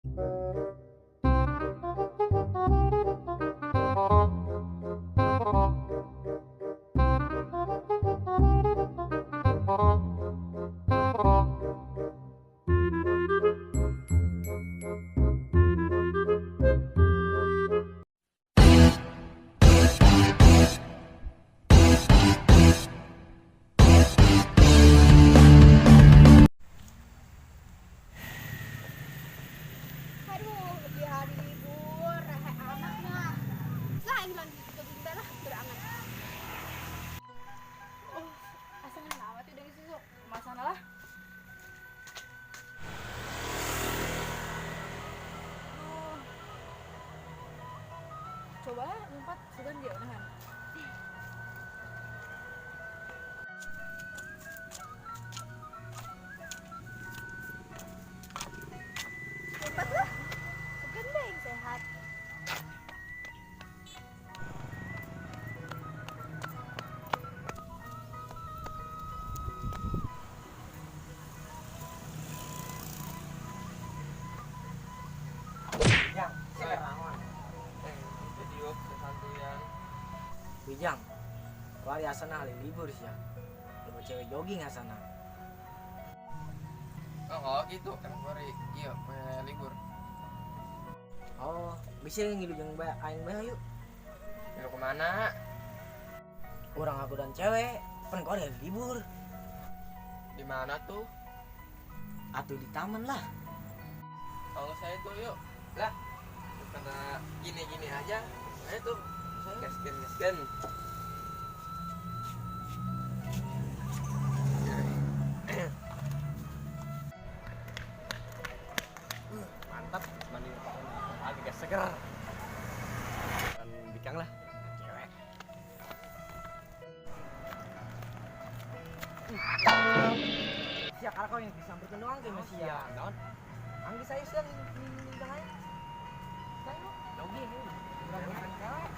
Aduh, di hari libur, rehe amatnya. Lah, yang bilang gitu juga lah, berangan. Oh, asalnya amat udah susu. Masalah lah. Oh, cobalah empat sudah dia udahan. Empat lah, sugan deh yang sehat. Yang, serangan. Jadi yuk kesantuyan. Wijang, wari asana hari libur sih ya. Lu cewek jogging asana. Oh gitu kan hari iya libur. Oh, bisa ngilu jeung aing bae yuk. Mau kemana? Orang aku dan cewek, kan kau hari libur. Di mana tuh? Atuh di taman lah. Kalau saya tuh yuk lah karena gini aja. Ayo tuh gasken. Mantap, mandi agak seger. Dan bikang lah, cewek. Sia kalau kau yang disamperkeun doang ge masih ya. Naon? Anggi saya sudah ngindang aing. Saya jogging yuk. Urang bukan cewek.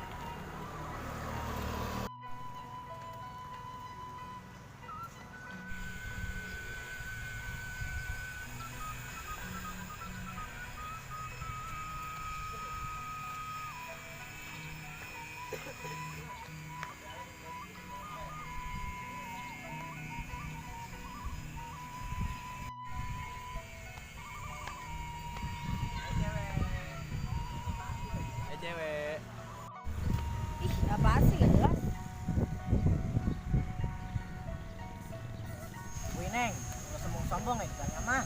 Cewek. Ih, apaan sih gak jelas. Wih Neng, lu sombong-sombong ya ditanya mah.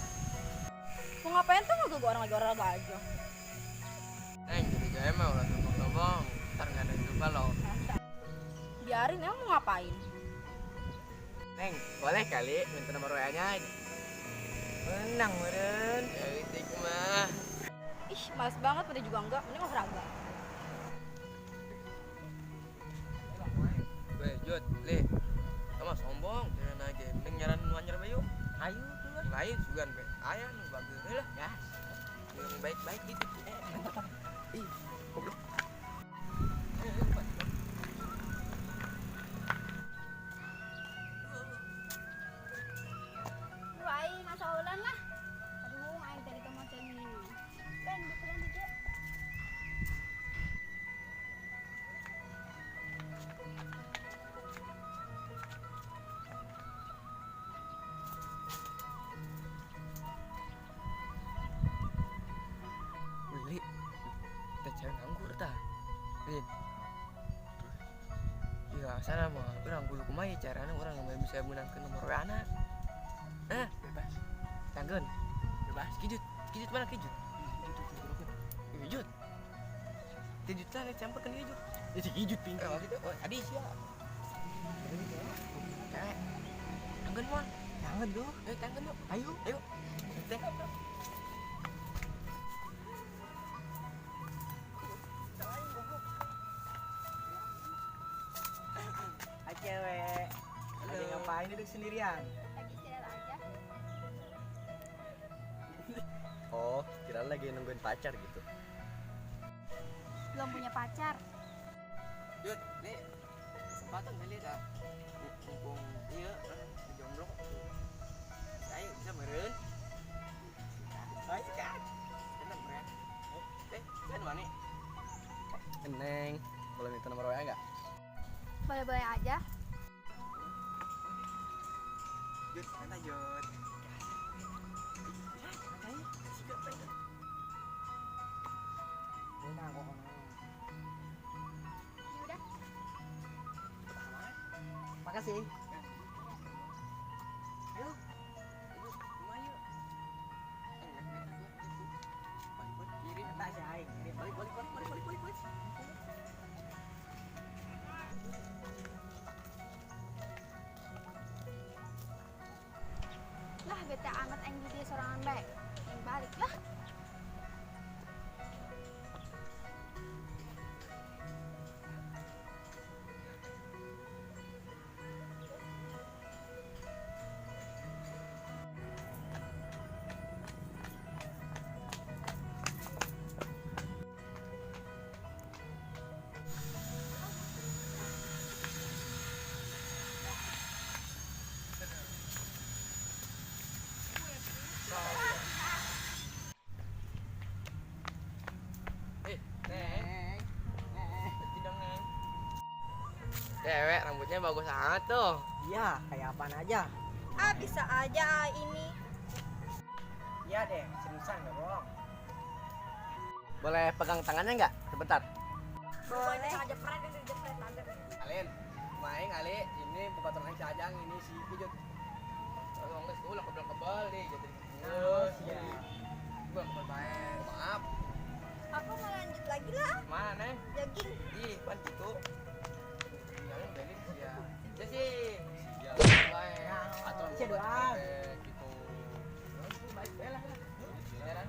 Mau ngapain tuh ngeganggu orang lagi olahraga aja. Jadi saya mah udah sombong. Ntar nggak ada yang lupa loh. Biarin emang mau ngapain. Neng, boleh kali minta nomor WA-nya? Menang meureun. Etik mah. Ih, males banget, pada juga enggak. Mending olahraga. Weh, Jut, Li. Kamu sombong, jangan aja. Mending nyaran wanyer bayu. Ayo keluar. Lain sugan be. Aya nu bagus lah, ya. Yang baik-baik gitu. Ih, goblok. Lu aing masa ulan lah. Aduh, aing tadi ke macam ini. Kan bukan juga. Li, kita cewek nganggur ta. Lin. Ya, sana mah urang bulu kumaha carana urang yang bisa menangkeun nomor WA na. Bebas. Tanggeun. Bebas. Kijut mana kijut? Kijut. Kijut lah campurkeun kijut. Ya si kijut ping. Oh gitu. Oh, adi sia. Cewek. Tanggeun mah. Jangan tuh. Tanggeun yuk. Ayo. Ayo. Teh. Hai cewek. Lagi ngapain duduk sendirian? Lagi istirahat aja. Oh, kira lagi nungguin pacar gitu. Belum punya pacar. Jut, Li. Kesempatan kali dah. Mumpung ieu jomblo. Ayo bisa meureun. Baik kan? Bener Neng, boleh minta nomor WA nggak? Boleh-boleh aja. Jut, mana Jut? Ya udah. Makasih. Ayo. Rumah yuk. Balik, kiri. Tak sih aing. Balik. Lah bete amat aing jadi sorangan baik. Aing balik lah. Neng. Berhenti dong, Neng. Cewek, rambutnya bagus banget tuh. Iya, kayak apaan aja. Ah bisa aja ini. Iya deh, seriusan nggak bohong. Boleh pegang tangannya nggak? Sebentar. Boleh. Alin, main Ali, ini bukan teman si Ajang, ini si Kijut. Kalau nggak sekolah kebel-kebel nih, jadi Terus ya. Gua kebel baik. Maaf. Aku mau lanjut lagi lah. Mana, Neng? Jogging. Ih, pan gitu. Jangan belin sih ya. Ya sih. Ya, Baik. aturan Cia doang. gitu. Baik, belah. Jalan.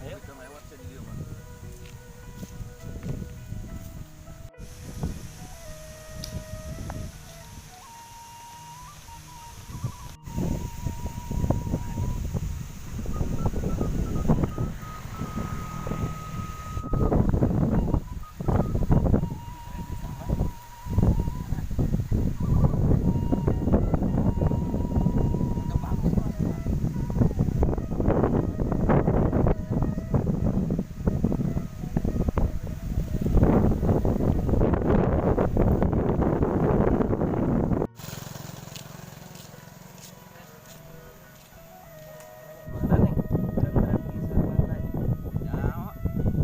Ayo, kita lewat sini dia, Pak.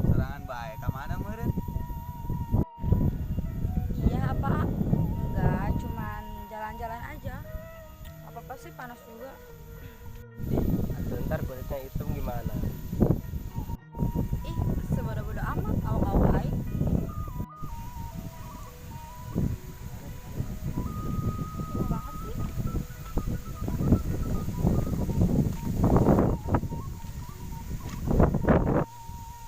Serangan baik, kemana meureun? Iya apa? Enggak, cuman jalan-jalan aja. Apa-apa sih panas juga. Ntar kulitnya hitam gimana? Ih, sebodoh-bodoh amat, awak-awak aing. Lama banget sih.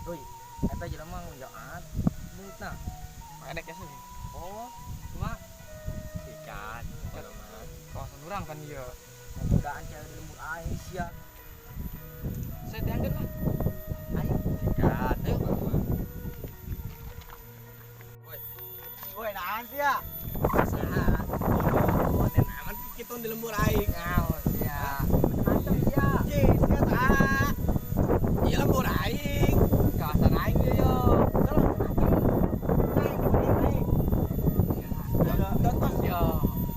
Woi, eta jelema ngejaat. Mulutna. Ada kesnya sih. Oh, cuma Sikat. Kalau mas. Kawasan orang kan iya. godaan cewek di lembur aing sia. Saya diangkat lah. Ayo, Sikat. Ayo. woi nahan sia. Saha. Oh, nen aman kita di lembur aing. Ngawas ya. Macam sia. Cing, sia tah. Iya lembur aing. Kawasan aing ya yo. Tontos yo.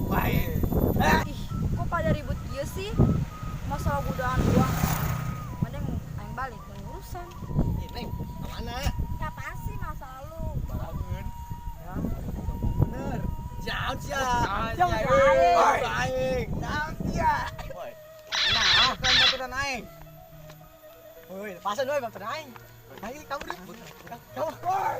Baik. Ih, kok pada ribut dia sih? Masalah godaan gua. Mending aing balik yang urusan. Ini kemana? Apaan sih masalah lu? Bangun. Ya, bener. Jauh sia. Jauh, Sia, aing. woi. Aing. Jauh sia. Woi. Nah, kan baturan aing. Woi, lepasan woi baturan aing. Ayo kamu deh. Kamu. Woi.